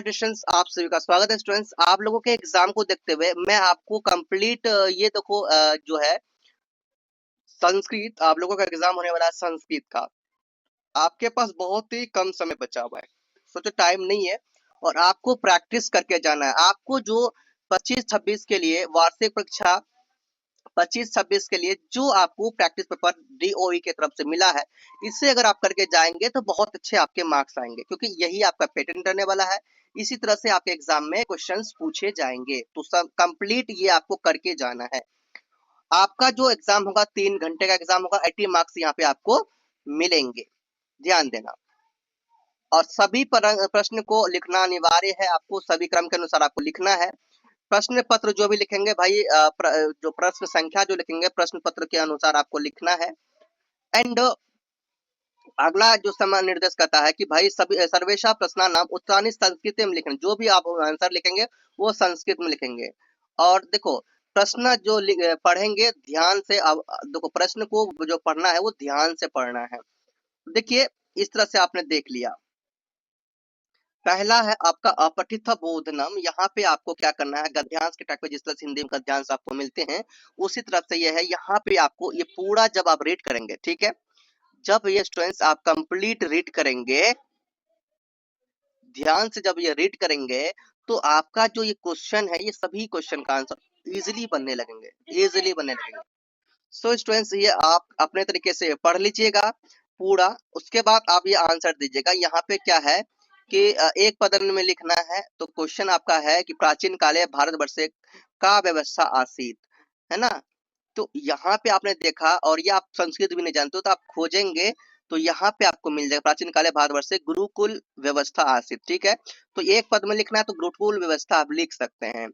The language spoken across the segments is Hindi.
सैल्यूटेशंस, आप सभी का स्वागत है स्टूडेंट्स। आप लोगों के एग्जाम को देखते हुए मैं आपको कंप्लीट ये देखो जो है संस्कृत, आप लोगों का एग्जाम होने वाला है संस्कृत का। आपके पास बहुत ही कम समय बचा हुआ है, सोचो टाइम नहीं है और आपको प्रैक्टिस करके जाना है। आपको जो 25-26 के लिए वार्षिक परीक्षा 25-26 के लिए जो आपको प्रैक्टिस पेपर डीओई की तरफ से मिला है, इससे अगर आप करके जाएंगे तो बहुत अच्छे आपके मार्क्स आएंगे, क्योंकि यही आपका पेटेंट रहने वाला है। इसी तरह से आपके एग्जाम में क्वेश्चंस पूछे जाएंगे, तो सब कंप्लीट ये आपको करके जाना है। आपका जो एग्जाम होगा 3 घंटे का एग्जाम होगा, 80 मार्क्स यहाँ पे आपको मिलेंगे, ध्यान देना। और सभी प्रश्न को लिखना अनिवार्य है, आपको सभी क्रम के अनुसार आपको लिखना है। प्रश्न पत्र जो भी लिखेंगे भाई, जो प्रश्न संख्या जो लिखेंगे प्रश्न पत्र के अनुसार आपको लिखना है। एंड अगला जो समय निर्देश करता है कि भाई सभी सर्वेशा प्रश्नानाम उत्तराणी संस्कृत में लिखना, जो भी आप आंसर लिखेंगे वो संस्कृत में लिखेंगे। और देखो प्रश्न जो पढ़ेंगे ध्यान से, अब देखो प्रश्न को जो पढ़ना है वो ध्यान से पढ़ना है। देखिए इस तरह से आपने देख लिया। पहला है आपका अपठित बोधनम। यहाँ पे आपको क्या करना है, गद्यांश के टाइप पे जिस तरह से हिंदी में गद्यांश आपको मिलते हैं उसी तरह से ये है। यहाँ पे आपको ये पूरा जब आप रीड करेंगे, ठीक है, जब ये स्टूडेंट्स आप कंप्लीट रीड करेंगे, ध्यान से जब ये रीड करेंगे, तो आपका जो ये क्वेश्चन है ये सभी क्वेश्चन का आंसर इजीली बनने लगेंगे, इजीली बनने लगेंगे। सो स्टूडेंट्स ये आप अपने तरीके से पढ़ लीजिएगा पूरा, उसके बाद आप ये आंसर दीजिएगा। यहाँ पे क्या है कि एक पदन में लिखना है, तो क्वेश्चन आपका है कि प्राचीन काले भारतवर्ष का व्यवस्था आसीत, है ना। तो यहाँ पे आपने देखा, और ये आप संस्कृत भी नहीं जानते हो तो आप खोजेंगे तो यहाँ पे आपको मिल जाएगा प्राचीन काले भारतवर्ष से गुरुकुल व्यवस्था आसीत, ठीक है। तो एक पद में लिखना है तो गुरुकुल व्यवस्था आप लिख सकते हैं।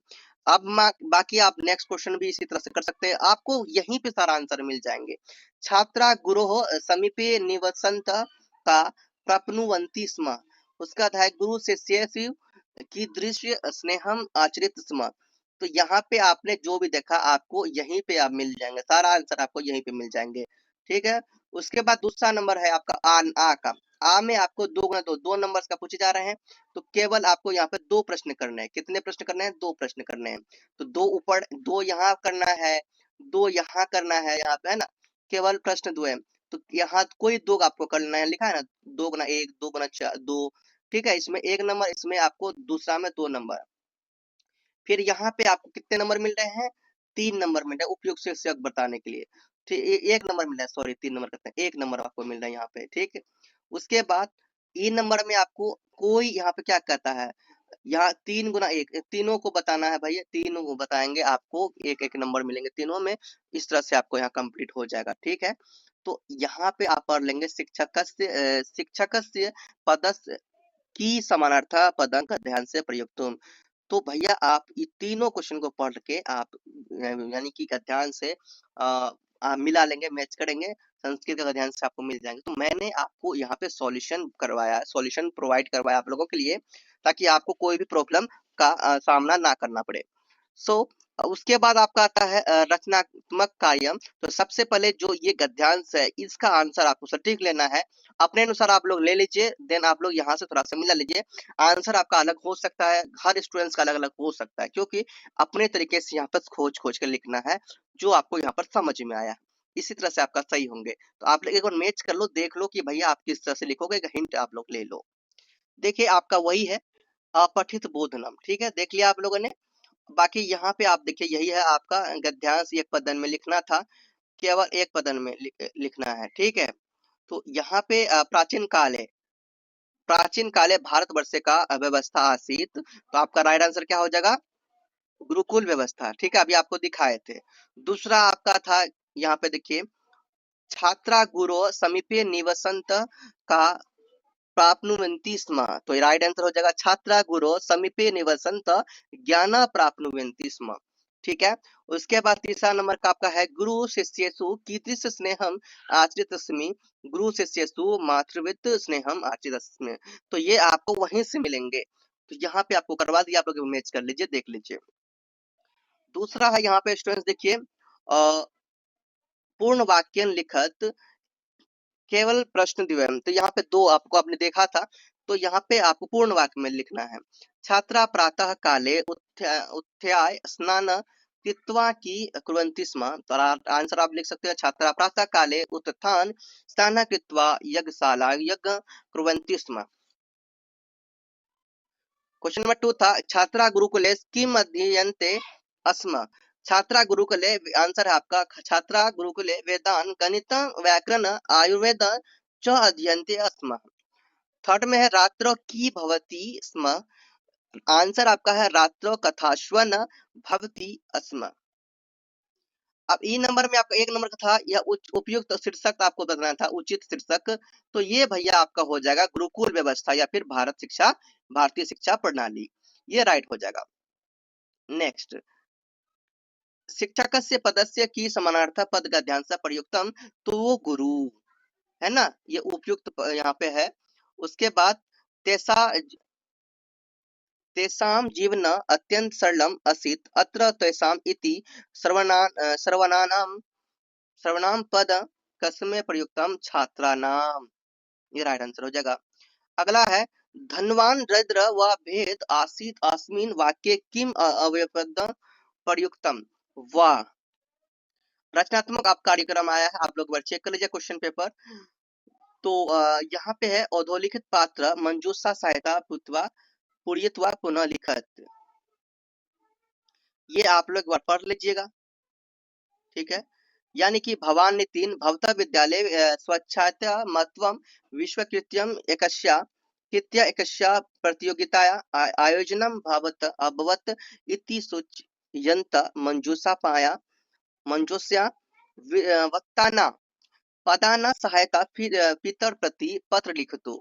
अब बाकी आप नेक्स्ट क्वेश्चन भी इसी तरह से कर सकते हैं, आपको यहीं पे सारा आंसर मिल जाएंगे। छात्रा गुरो समीपे निवसंत का प्राप्नुवन्ति स्म, उसका था गुरु शिष्य की दृश्य स्नेहम आचरित स्म। तो यहाँ पे आपने जो भी देखा आपको यहीं पे आप मिल जाएंगे, सारा आंसर आपको यहीं पे मिल जाएंगे, ठीक है। उसके बाद दूसरा नंबर है आपका आ का। आ में आपको 2 नंबर का पूछे जा रहे हैं, तो केवल आपको यहाँ पे 2 प्रश्न करने हैं। कितने प्रश्न करने हैं? 2 प्रश्न करने हैं। तो 2 ऊपर, 2 यहाँ करना है, 2 यहाँ करना है, यहाँ पे है ना, केवल प्रश्न 2 है। तो यहाँ कोई 2 आपको करना है, लिखा है ना 2 गुना 1, 2 गुना 4, 2, ठीक है। इसमें 1 नंबर, इसमें आपको दूसरा में 2 नंबर। फिर यहाँ पे आपको कितने नंबर मिल रहे हैं? 3 नंबर मिल रहे हैं उपयुक्त शीर्षक बताने के लिए। ठीक, 1 नंबर मिल रहा है, सॉरी 3 नंबर करते हैं, 1 नंबर आपको मिल रहा है यहाँ पे, ठीक है। उसके बाद ई नंबर में आपको कोई यहाँ पे क्या कहता है, यहाँ 3 गुना 1, तीनों को बताना है भैया, तीनों को बताएंगे आपको, 1-1 नंबर मिलेंगे तीनों में। इस तरह से आपको यहाँ कंप्लीट हो जाएगा, ठीक है। तो यहाँ पे आप पढ़ लेंगे शिक्षकस्य पदस्य की समानार्थक पदंक ध्यान से प्रयुक्तम। तो भैया आप ये तीनों क्वेश्चन को पढ़ के आप यानी कि ध्यान से आप मिला लेंगे, मैच करेंगे, संस्कृत का ध्यान से आपको मिल जाएंगे। तो मैंने आपको यहाँ पे सॉल्यूशन करवाया, सॉल्यूशन प्रोवाइड करवाया आप लोगों के लिए, ताकि आपको कोई भी प्रॉब्लम का सामना ना करना पड़े। सो उसके बाद आपका आता है रचनात्मक कार्य। तो सबसे पहले जो ये गद्यांश है इसका आंसर आपको सटीक लेना है, अपने अनुसार आप लोग ले लीजिए, देन आप लोग यहाँ से थोड़ा सा मिला लीजिए। आंसर आपका अलग हो सकता है, हर स्टूडेंट्स का अलग अलग हो सकता है, क्योंकि अपने तरीके से यहाँ पर खोज खोज कर लिखना है जो आपको यहाँ पर समझ में आया, इसी तरह से आपका सही होंगे। तो आप लोग एक बार मैच कर लो, देख लो कि भैया आप किस तरह से लिखोगे, एक हिंट आप लोग ले लो। देखिए आपका वही है अपठित बोधनम, ठीक है, देख लिया आप लोगों ने। बाकी यहाँ पे आप देखिए यही है आपका गद्यांश, एक पदन में लिखना था, केवल एक पदन में लिखना है, ठीक है। तो यहाँ पे प्राचीन काले भारतवर्ष का व्यवस्था आसीत, तो आपका राइट आंसर क्या हो जाएगा? गुरुकुल व्यवस्था, ठीक है, अभी आपको दिखाए थे। दूसरा आपका था यहाँ पे देखिए, छात्रा गुरु समीपे निवसंत का प्राप्नुवन्ति स्म, तो राइट आंसर हो जाएगा छात्रा गुरु समीपे निवसंत ज्ञान प्राप्नुवन्ति स्म, ठीक है। उसके बाद तीसरा नंबर का आपका है गुरु शिष्येषु कीदृश स्नेहम आचरितस्मि, गुरु शिष्येषु मातृवित स्नेहम आचरितस्मि। तो ये आपको वहीं से मिलेंगे, तो यहाँ पे आपको करवा दिया, आप लोग मैच कर लीजिए, देख लीजिए। दूसरा है यहाँ पे स्टूडेंट्स देखिए, पूर्ण वाक्य लिखत केवल प्रश्न द्वयम। तो यहाँ पे 2 आपको आपने देखा था, तो यहाँ पे आपको पूर्ण वाक्य में लिखना है। छात्रा प्रातः काले उत्थाय स्नान कृत्वा की कुर्वन्ति स्म। तो आंसर आप लिख सकते हैं छात्रा प्रातः काले उत्थान स्नान कृत्वा यज्ञशाला यज्ञ कुर्वन्ति स्म। क्वेश्चन नंबर 2 था छात्रा गुरुकुले किम अध्ययन्ते स्म। छात्रा गुरुकुले आंसर है आपका छात्रा गुरुकुले वेदान गणित व्याकरण आयुर्वेद च अध्ययन्ते स्म। थर्ड में है रात्रो की भवति स्म। आंसर आपका है रात्रो कथाश्वन भवति स्म। अब ई नंबर में आपका एक नंबर का था यह उपयुक्त शीर्षक आपको बताना था उचित शीर्षक। तो ये भैया आपका हो जाएगा गुरुकुल व्यवस्था या फिर भारतीय शिक्षा प्रणाली। ये राइट हो जाएगा। नेक्स्ट शिक्षकस्य पदस्य की समानार्थ पद का ध्यान से प्रयुक्तम। तो वो गुरु है ना, ये उपयुक्त यहाँ पे है। उसके बाद तेसा तेषां जीवन अत्यंत सरलम असीत अत्र तेषां इति सर्वनाम पद कस्मै प्रयुक्तम छात्राणाम। ये राइट आंसर हो जाएगा। अगला है धनवान दरिद्र व भेद आसीत अस्मिन् वाक्ये किम अव्ययपद प्रयुक्तम। वाह, रचनात्मक आप कार्यक्रम आया है, आप लोग बार चेक कर लीजिए क्वेश्चन पेपर। तो यहाँ पे है औधोलिखित पात्र मंजूषा सहायता पुत्वा पुरियत्वा पुनः लिखत। ये आप लोग बार पढ़ लीजिएगा, ठीक है। यानी कि भवान नितिन भवता विद्यालय स्वच्छता महत्वम विश्वकृत्यम एकस्या कृत्य एकस्या प्रतियोगिताया आयोजनम भवत अभवत इति सूचयन्त मंजूषा पाया मंजूष्या वक्ताना पदाना सहायता फिर पितर प्रति पत्र लिखतु।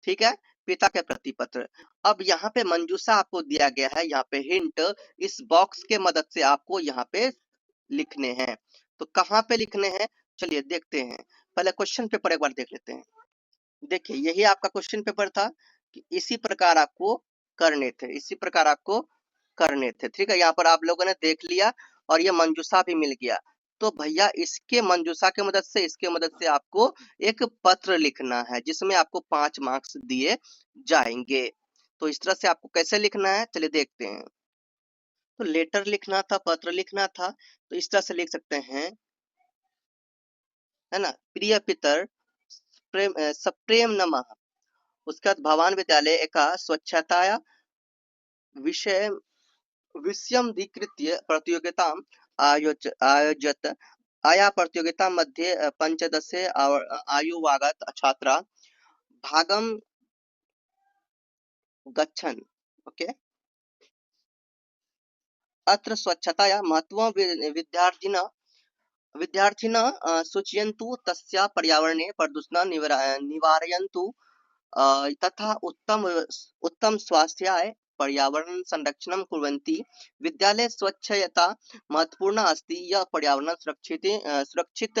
ठीक है, पिता के प्रति पत्र। अब यहाँ पे मंजूषा आपको दिया गया है, यहाँ पे हिंट इस बॉक्स के मदद से आपको यहाँ पे लिखने हैं। तो कहाँ पे लिखने हैं चलिए देखते हैं। पहले क्वेश्चन पेपर एक बार देख लेते हैं। देखिए यही आपका क्वेश्चन पेपर था कि इसी प्रकार आपको करने थे, इसी प्रकार आपको करने थे। ठीक है, यहाँ पर आप लोगों ने देख लिया और ये मंजूषा भी मिल गया। तो भैया इसके मंजूषा के मदद से इसके मदद से आपको एक पत्र लिखना है जिसमें आपको 5 मार्क्स दिए जाएंगे। तो इस तरह से आपको कैसे लिखना है चलिए देखते हैं। तो लेटर लिखना था, पत्र लिखना था, तो इस तरह से लिख सकते हैं, है ना। प्रिय पितर सप्रेम नमः। उसके बाद भवान विद्यालय का स्वच्छताया विषय विषयमधिकृत्य प्रतियोगिताम् आयोजत। आया प्रतियोगिता मध्ये 15 आयुवागत छात्रा भागम गच्छन्। ओके, अत्र स्वच्छताया महत्वं विद्यार्थिनः सूचयन्तु तस्या पर्यावरणे प्रदूषणं निवारयन्तु तथा उत्तम स्वास्थ्याय पर्यावरण संरक्षणं कुर्वन्ति। विद्यालये स्वच्छता महत्वपूर्णा अस्ति। यह पर्यावरण सुरक्षित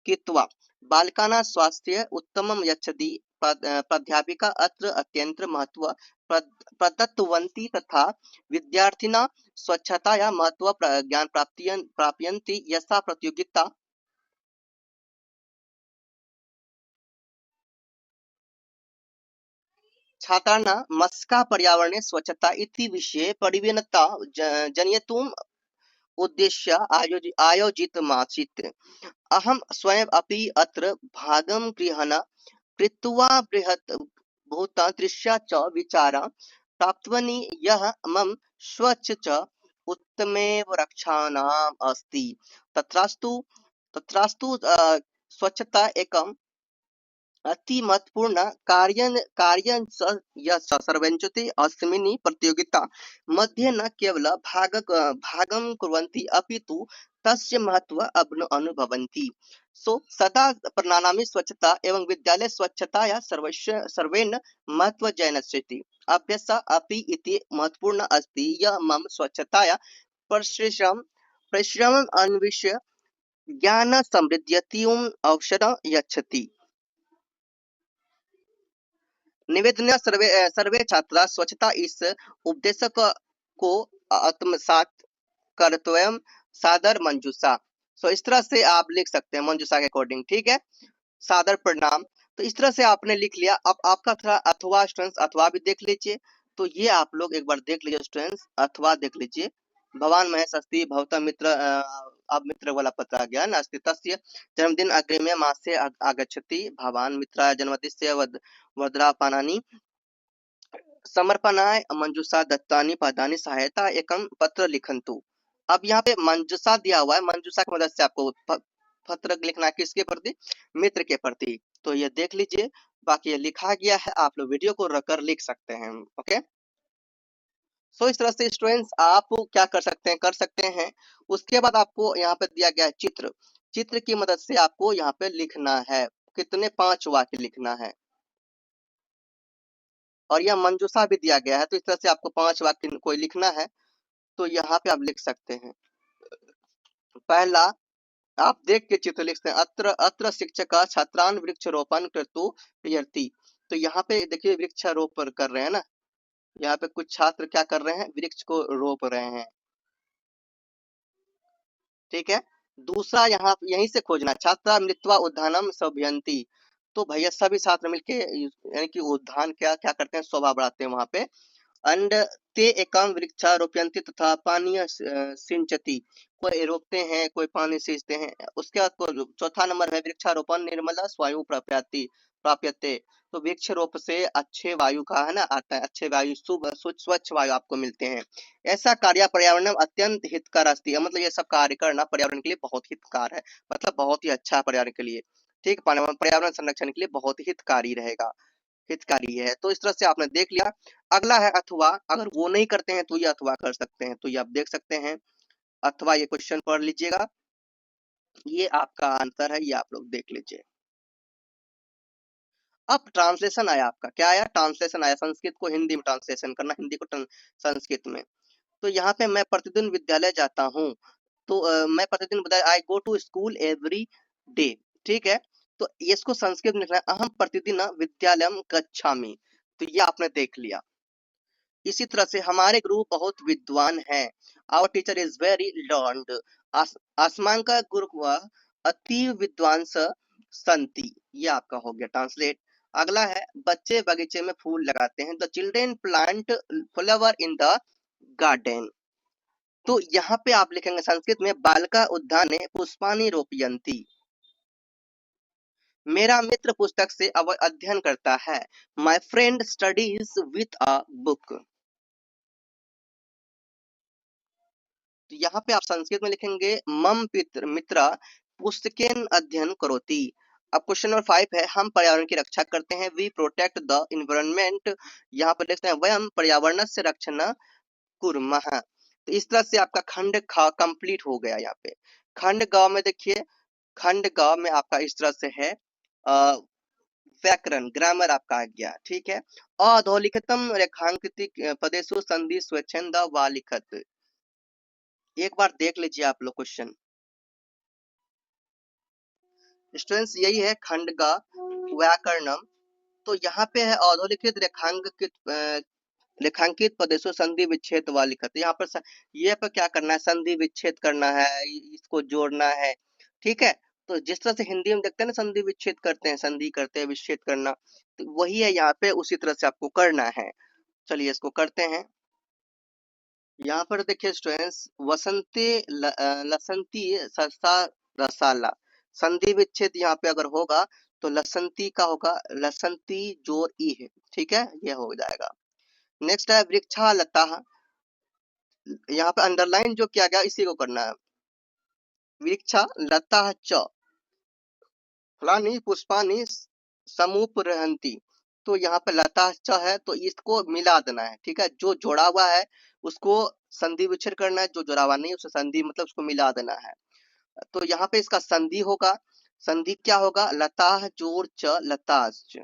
कृत्वा बालकानां स्वास्थ्य उत्तमं यच्छति। प्राध्यापिका अत्र अत्यन्त महत्व प्रदत्तवन्ति तथा विद्यार्थिनः स्वच्छतायाः महत्व ज्ञान प्राप्यन्ति। यसा प्रतियोगिता छात्राणां मस्का पर्यावरणे स्वच्छता इति विषये परिवीनता जनयितुम् उद्देश्य आयोजितमासीत्। अहं स्वयम् अपि अत्र भागं ग्रहण कृत्वा बृहत् भूतदृश्या च विचारा प्राप्तवनी यः मम स्वच्छ च उत्तमेव रक्षाणाम् अस्ति। तत्रास्तु स्वच्छता एकं अति महत्वपूर्ण कार्यं सर्वञ्चते। अस्मिन् प्रतियोगिता मध्ये न केवलं भागं कुर्वन्ति अपितु तस्य महत्वम् अनुभवन्ति। सो सदा प्रणानामि स्वच्छता एवं विद्यालये स्वच्छतायाः सर्वेण महत्वज्ञानस्यति। अभ्यासः अपि इति महत्वपूर्ण अस्ति। यः मम स्वच्छतायाः परिश्रमम् अन्विष्य ज्ञानसमृद्धिम् अवसरं यच्छति। निवेदन सर्वे छात्रा स्वच्छता इस उपदेश को आत्मसात कर्तव्य सादर मंजूषा। सो इस तरह से आप लिख सकते हैं मंजूषा के अकॉर्डिंग। ठीक है, सादर प्रणाम तो इस तरह से आपने लिख लिया। अब आपका थोड़ा अथवा स्टूडेंट्स अथवा भी देख लीजिए। तो ये आप लोग एक बार देख लीजिए स्टूडेंट्स, अथवा देख लीजिए। भवान महेश अस्ति भवता मित्र अब मित्र वाला पत्र आ गया ना, अस्ति तस्य जन्मदिन अग्रिमे मासे आगच्छति भवान मित्राय जन्मदिस्य वर्धरापनानि समर्पणाय मंजूषा दत्तानि पदानि सहायता एकम पत्र लिखन्तु। अब यहाँ पे मंजूषा दिया हुआ है, मंजूषा की मदद से आपको पत्र लिखना है, किसके प्रति? मित्र के प्रति। तो ये देख लीजिए, बाकी ये लिखा गया है, आप लोग वीडियो को रख कर लिख सकते हैं। ओके, सो इस तरह से स्टूडेंट्स आप क्या कर सकते हैं। उसके बाद आपको यहाँ पे दिया गया है चित्र। चित्र की मदद से आपको यहाँ पे लिखना है, कितने? 5 वाक्य लिखना है। और यह मंजूषा भी दिया गया है, तो इस तरह से आपको 5 वाक्य कोई लिखना है, तो यहाँ पे आप लिख सकते हैं। पहला, आप देख के चित्र लिखते हैं। अत्र अत्र शिक्षक छात्रान वृक्षारोपण कर्तु प्रेरयति। तो यहाँ पे देखिए वृक्षारोपण कर रहे हैं ना, यहाँ पे कुछ छात्र क्या कर रहे हैं? वृक्ष को रोप रहे हैं। ठीक है। दूसरा, यहाँ यहीं से खोजना, छात्रा मृत्वा उद्यानम सौभयंती। तो भैया सभी छात्र मिलके यानी कि उद्यान क्या क्या करते हैं? शोभा बढ़ाते हैं वहां पे। अंड ते एकम वृक्षा रोपयंती तथा पानी सिंचती। कोई रोपते हैं, कोई पानी सींचते हैं। उसके बाद चौथा नंबर है वृक्षारोपण निर्मला वायु प्राप्यति प्राप्यते। तो वृक्ष रोप से अच्छे वायु का है ना आता है, अच्छे वायु शुभ स्वच्छ वायु आपको मिलते हैं। ऐसा कार्य पर्यावरण अत्यंत हितकर अस्ति, मतलब ये सब कार्य करना पर्यावरण के लिए बहुत हितकार है, मतलब बहुत ही अच्छा है पर्यावरण के लिए। ठीक, पर्यावरण संरक्षण के लिए बहुत हितकारी रहेगा, हितकारी है। तो इस तरह से आपने देख लिया। अगला है अथवा। अगर वो नहीं करते हैं तो ये अथवा कर सकते हैं, तो ये आप देख सकते हैं अथवा। ये क्वेश्चन पढ़ लीजिएगा, ये आपका आंसर है, ये आप लोग देख लीजिए। अब ट्रांसलेशन आया, आपका क्या आया? ट्रांसलेशन आया, संस्कृत को हिंदी में ट्रांसलेशन करना, हिंदी को संस्कृत में। तो यहाँ पे मैं प्रतिदिन विद्यालय जाता हूँ। तो मैं प्रतिदिन I go to school every day. ठीक है, तो इसको संस्कृत में लिखना है, अहम प्रतिदिन विद्यालयम गच्छामि। तो ये आपने देख लिया। इसी तरह से हमारे गुरु बहुत विद्वान हैं। Our teacher is very learned. आसमान का गुरु अति विद्वान संति। ये आपका हो गया ट्रांसलेट। अगला है बच्चे बगीचे में फूल लगाते हैं। The children plant flower in the garden. तो यहाँ पे आप लिखेंगे संस्कृत में बालका उद्याने पुष्पानि रोपयन्ति। मेरा मित्र पुस्तक से अध्ययन करता है। My friend studies with a book. तो यहाँ पे आप संस्कृत में लिखेंगे मम मित्र पुस्तकेन अध्ययन करोति। अब क्वेश्चन नंबर 5 है, हम पर्यावरण की रक्षा करते हैं। We protect the environment. यहाँ पर लिखते हैं वयम पर्यावरण से रक्षण कुर्मः। तो इस तरह से आपका खंड ख कंप्लीट हो गया। यहाँ पे खंड ग में देखिए, खंड ग में आपका इस तरह से है व्याकरण ग्रामर आपका आ गया। ठीक है, अधोलिखितम रेखांकित पदेशु संधि स्वच्छंद व लिखत। एक बार देख लीजिए आप लोग क्वेश्चन स्टूडेंट्स, यही है खंड का व्याकरणम। तो यहाँ पे है अधोलिखित रेखांकित प्रदेशों संधि विच्छेद व लिखत। यहाँ पर ये पर क्या करना है? संधि विच्छेद करना है, इसको जोड़ना है। ठीक है, तो जिस तरह से हिंदी में देखते हैं ना संधि विच्छेद करते हैं, संधि करते हैं, विच्छेद करना, तो वही है यहाँ पे, उसी तरह से आपको करना है। चलिए इसको करते हैं। यहाँ पर देखिए स्टूडेंट्स, वसंती लसंती सरसा रसाला। संधि विच्छेद यहाँ पे अगर होगा तो लसंती का होगा, लसंती जोर ई है। ठीक है, ये हो जाएगा। नेक्स्ट है वृक्षा लता। यहाँ पे अंडरलाइन जो किया गया इसी को करना है। वृक्षा लता च फलानी पुष्पानी समुपरहंती। तो यहाँ पे लता च है, तो इसको मिला देना है। ठीक है, जो जोड़ा हुआ है उसको संधि विच्छेद करना है, जो जोड़ा हुआ नहीं उसे संधि मतलब उसको मिला देना है। तो यहाँ पे इसका संधि होगा, संधि क्या होगा? लता जोड़ च लताश्च।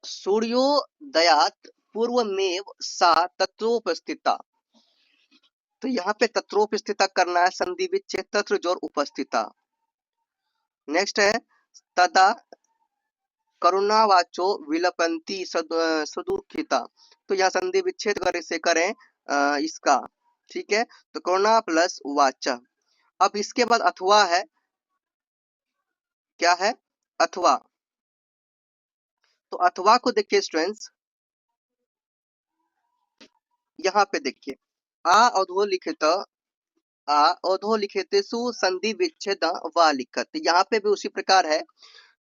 सूर्योदयात पूर्वमेव सा तत्रोपस्थिता। तो यहाँ पे तत्रोपस्थिता करना है, संधि विच्छेद तत्र जोड़ उपस्थिता। नेक्स्ट है तदा करुणावाचो विलपंती सुदुखिता। तो यहाँ संधि विच्छेद कर इसे करें इसका। ठीक है, तो करुणा प्लस वाचा। अब इसके बाद अथवा है, क्या है, अथवा। तो अथवा को देखिए स्टूडेंट्स, यहाँ पे देखिए, आ अधोलिखित, आ अधोलिखितेषु संधि विच्छेद व लिखत, यहाँ पे भी उसी प्रकार है।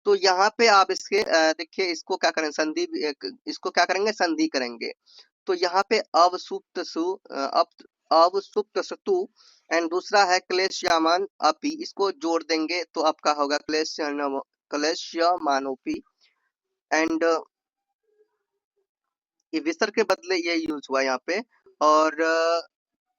तो यहाँ पे आप इसके देखिए, इसको क्या करें, संधि, इसको क्या करेंगे, संधि करेंगे। तो यहाँ पे अवसुप्त सु, अवसुप्त सतु, एंड दूसरा है क्लेशयामान अपि, इसको जोड़ देंगे तो आपका होगा क्लेशयमानोपि। एंड ये विसर्ग के बदले ये यूज हुआ यहाँ पे। और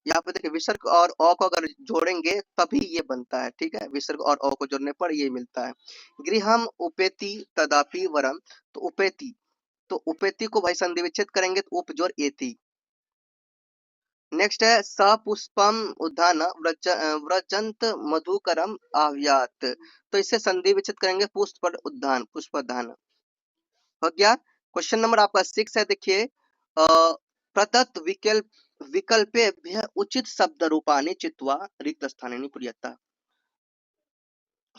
यहाँ पे देखिए, विसर्ग और अ को अगर जोड़ेंगे तभी ये बनता है, ठीक है, विसर्ग और अ को जोड़ने पर ये मिलता है। गृहम उपेति तदापि वरम, तो उपेति, तो उपेति को भाई संधि विच्छेद करेंगे तो उप जोड़ एति। नेक्स्ट है सपुष्पम उद्यान व्रजंत मधुकरम आव्यात, तो इसे संधि विच्छेद करेंगे पुष्प पर उद्यान, पुष्पोद्यान हो गया। क्वेश्चन नंबर आपका 6 है, देखिए, प्रदत्त विकल्पेभ्य उचित शब्द रूपानि चित्वा रिक्त स्थानानि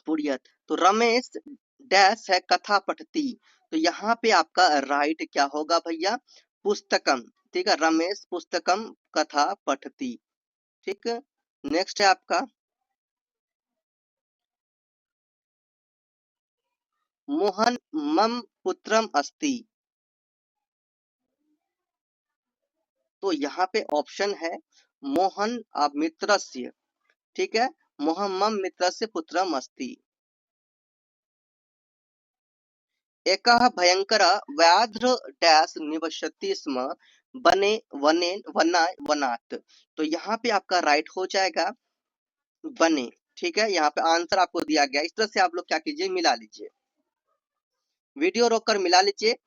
पूरयत। तो रमेश डैश है कथा पठती, तो यहाँ पे आपका राइट क्या होगा भैया, पुस्तकम, ठीक है, रमेश पुस्तकम कथा पठती, ठीक। नेक्स्ट है आपका मोहन मम पुत्रम अस्ति, तो यहाँ पे ऑप्शन है मोहन मित्रस्य, ठीक है, मोहन मम मित्रस्य पुत्रम अस्ति। एकः भयंकर व्याघ्र डैश निवसति स्म वने वने वनात, तो यहाँ पे आपका राइट हो जाएगा बने, ठीक है, यहाँ पे आंसर आपको दिया गया। इस तरह से आप लोग क्या कीजिए, मिला लीजिए, वीडियो रोककर मिला लीजिए।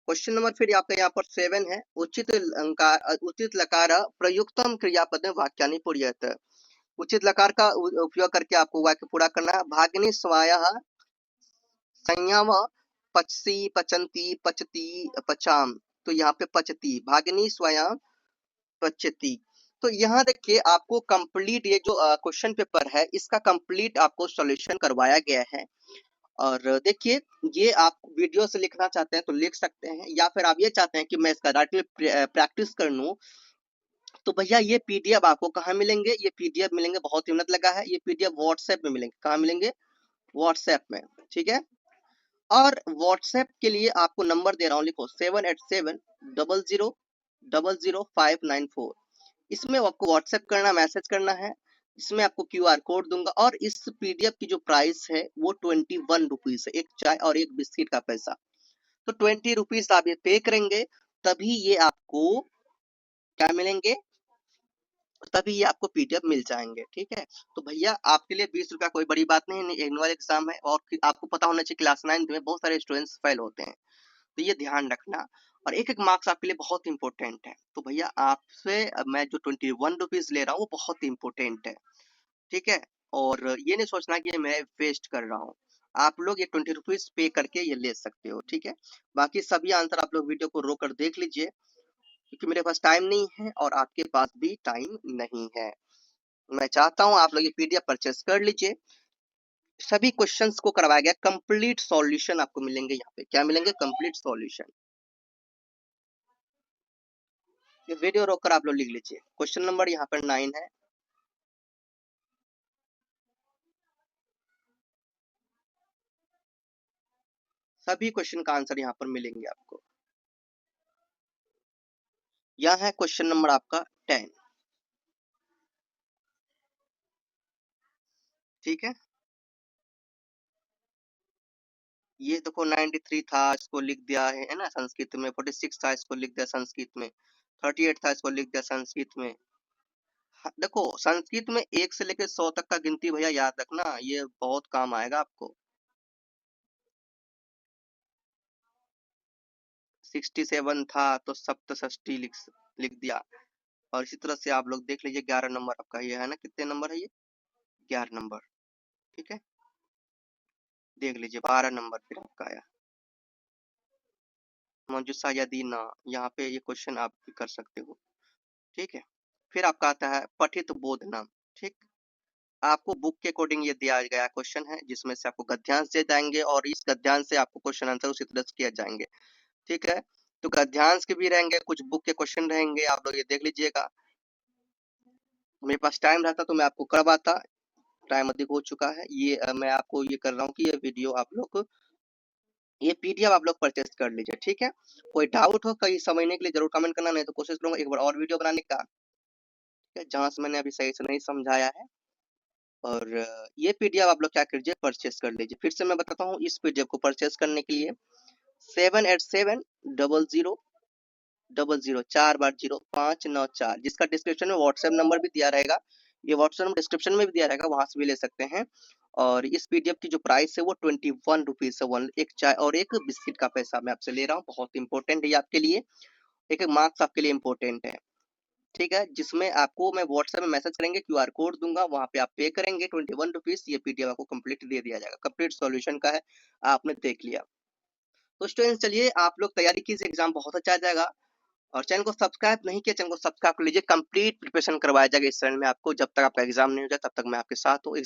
क्वेश्चन नंबर फिर आपका यहाँ पर 7 है, उचित लकार प्रयुक्तम क्रियापद में वाक्यानि पूर्यत, उचित लकार का उपयोग करके आपको वाक्य पूरा करना है। भागिनी स्वायः संयम पचसी पचंती पचती पचाम, तो यहाँ पे पचती, भागिनी स्वयं पचती। तो यहाँ देखिए, आपको कंप्लीट ये जो क्वेश्चन पेपर है इसका कंप्लीट आपको सॉल्यूशन करवाया गया है। और देखिए, ये आप वीडियो से लिखना चाहते हैं तो लिख सकते हैं, या फिर आप ये चाहते हैं कि मैं इसका डायरेक्टली प्रैक्टिस कर लूं, तो भैया ये पीडीएफ आपको कहाँ मिलेंगे, ये पीडीएफ मिलेंगे, बहुत हिम्मत लगा है, ये पीडीएफ व्हाट्सएप में मिलेंगे। कहाँ मिलेंगे, व्हाट्सएप में, ठीक है। और व्हाट्सएप के लिए आपको नंबर दे रहा हूँ, लिखो 78700005994, इसमें आपको व्हाट्सएप करना, मैसेज करना है। इसमें आपको क्यूआर कोड दूंगा, और इस पीडीएफ की जो प्राइस है वो 21 रुपीज है, एक चाय और एक बिस्किट का पैसा। तो 20 रुपीज आप ये पे करेंगे, तभी ये आपको क्या मिलेंगे, तभी ये आपको पीडीएफ मिल जाएंगे, ठीक है। तो भैया आपके लिए 20 रुपया कोई बड़ी बात नहीं, एनुअल एग्जाम है, और आपको पता होना चाहिए क्लास 9 में बहुत सारे स्टूडेंट्स फेल होते हैं, तो ये ध्यान रखना। और एक एक मार्क्स आपके लिए बहुत इंपॉर्टेंट है। तो भैया आपसे मैं जो 21 रुपीज ले रहा हूँ वो बहुत इंपॉर्टेंट है, ठीक है। और ये नहीं सोचना कि मैं वेस्ट कर रहा हूँ, आप लोग ये 20 रुपीज पे करके ये ले सकते हो, ठीक है। बाकी सभी आंसर आप लोग वीडियो को रोक कर देख लीजिए, क्योंकि मेरे पास टाइम नहीं है और आपके पास भी टाइम नहीं है। मैं चाहता हूँ आप लोग ये पीडीएफ परचेस कर लीजिए। सभी क्वेश्चंस को करवाया गया, कंप्लीट सॉल्यूशन आपको मिलेंगे यहाँ पे, क्या मिलेंगे, कंप्लीट सॉल्यूशन। ये वीडियो रोककर आप लोग लिख लीजिए। क्वेश्चन नंबर यहाँ पर 9 है, सभी क्वेश्चन का आंसर यहाँ पर मिलेंगे आपको। यह है क्वेश्चन नंबर आपका 10, ठीक है। ये देखो 93 था, इसको लिख दिया है ना संस्कृत में, 46 था, इसको लिख दिया संस्कृत में, 38 था, इसको लिख दिया संस्कृत में। देखो संस्कृत में 1 से लेकर 100 तक का गिनती भैया याद रखना, ये बहुत काम आएगा आपको। 67 था तो सप्तष्टी लिख लिख दिया। और इसी तरह से आप लोग देख लीजिए, 11 नंबर आपका ये है ना, कितने नंबर है ये, 11 नंबर, ठीक है। देख लीजिए 12 नंबर फिर आपका आया मंजूषा यदि ना, यहाँ पे ये क्वेश्चन आप भी कर सकते हो, ठीक है। फिर आपका आता है पठित बोध नाम। ठीक, आपको बुक के अकॉर्डिंग ये दिया गया क्वेश्चन है, जिसमें से आपको गद्यांश दिए जाएंगे और इस गद्यांश से आपको क्वेश्चन आंसर उसी तरह से किए जाएंगे। ठीक है, तो गद्यांश के भी रहेंगे, कुछ बुक के क्वेश्चन रहेंगे, आप लोग ये देख लीजिएगा। मेरे पास टाइम रहता तो मैं आपको करवाता, टाइम अधिक हो चुका है। ये मैं आपको ये कर रहा हूँ कि ये वीडियो आप लोग, ये पीडीएफ आप लोग परचेस कर लीजिए। ठीक है, कोई डाउट हो कहीं समझने के लिए जरूर कमेंट करना, नहीं तो कोशिश करूंगा एक बार और वीडियो बनाने का, ठीक है, जहां से मैंने अभी सही से नहीं समझाया है। और ये पीडीएफ आप लोग क्या कीजिए, परचेस कर लीजिए। फिर से मैं बताता हूँ, इस पीडीएफ को परचेस करने के लिए 787000 4 बार 0594, जिसका डिस्क्रिप्शन में व्हाट्सएप नंबर भी दिया रहेगा, ये व्हाट्सएप डिस्क्रिप्शन में भी दिया रहेगा, वहां से भी ले सकते हैं। और इस पीडीएफ की जो प्राइस है वो 21 रुपीज है, एक चाय और एक बिस्किट का पैसा मैं आपसे ले रहा हूँ। बहुत इंपॉर्टेंट है ये आपके लिए, एक मार्क्स आपके लिए इंपॉर्टेंट है। ठीक है, जिसमें आपको मैं व्हाट्सएप में मैसेज करेंगे, क्यूआर कोड दूंगा, वहां पे आप पे करेंगे 21 रुपीज, ये पीडीएफ आपको कंप्लीट दे दिया जाएगा। कंप्लीट सॉल्यूशन का है, आपने देख लिया। तो स्टूडेंट्स चलिए आप लोग तैयारी कीजिए, एग्जाम बहुत अच्छा जाएगा। और चैनल को सब्सक्राइब नहीं किया, चैनल को सब्सक्राइब कर लीजिए। कंप्लीट प्रिपरेशन करवाया जाएगा इस चैनल में आपको, जब तक आपका एग्जाम नहीं हो जाए तब तक मैं आपके साथ हूँ।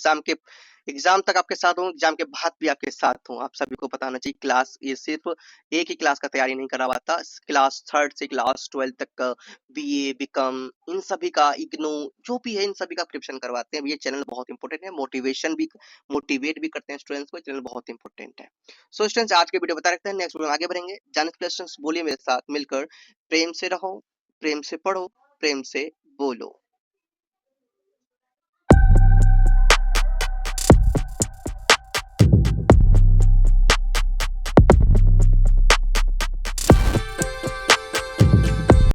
एग्जाम तक आपके साथ हूँ, एग्जाम के बाद भी आपके साथ हूँ। आप सभी को पता होना चाहिए, क्लास ये सिर्फ एक ही क्लास का तैयारी नहीं करवाता, क्लास 3rd से क्लास 12 तक का बीए बीकॉम इन सभी का, इग्नू जो भी है इन सभी का प्रिपरेशन करवाते हैं। ये चैनल बहुत इंपॉर्टेंट है, मोटिवेट भी करते हैं स्टूडेंट्स को, चैनल बहुत इंपॉर्टेंट है। सो स्टूडेंट्स आज के वीडियो बता रखते हैं, नेक्स्ट वीडियो में आगे बढ़ेंगे। जाने से बोलिए मेरे साथ मिलकर, प्रेम से रहो, प्रेम से पढ़ो, प्रेम से बोलो।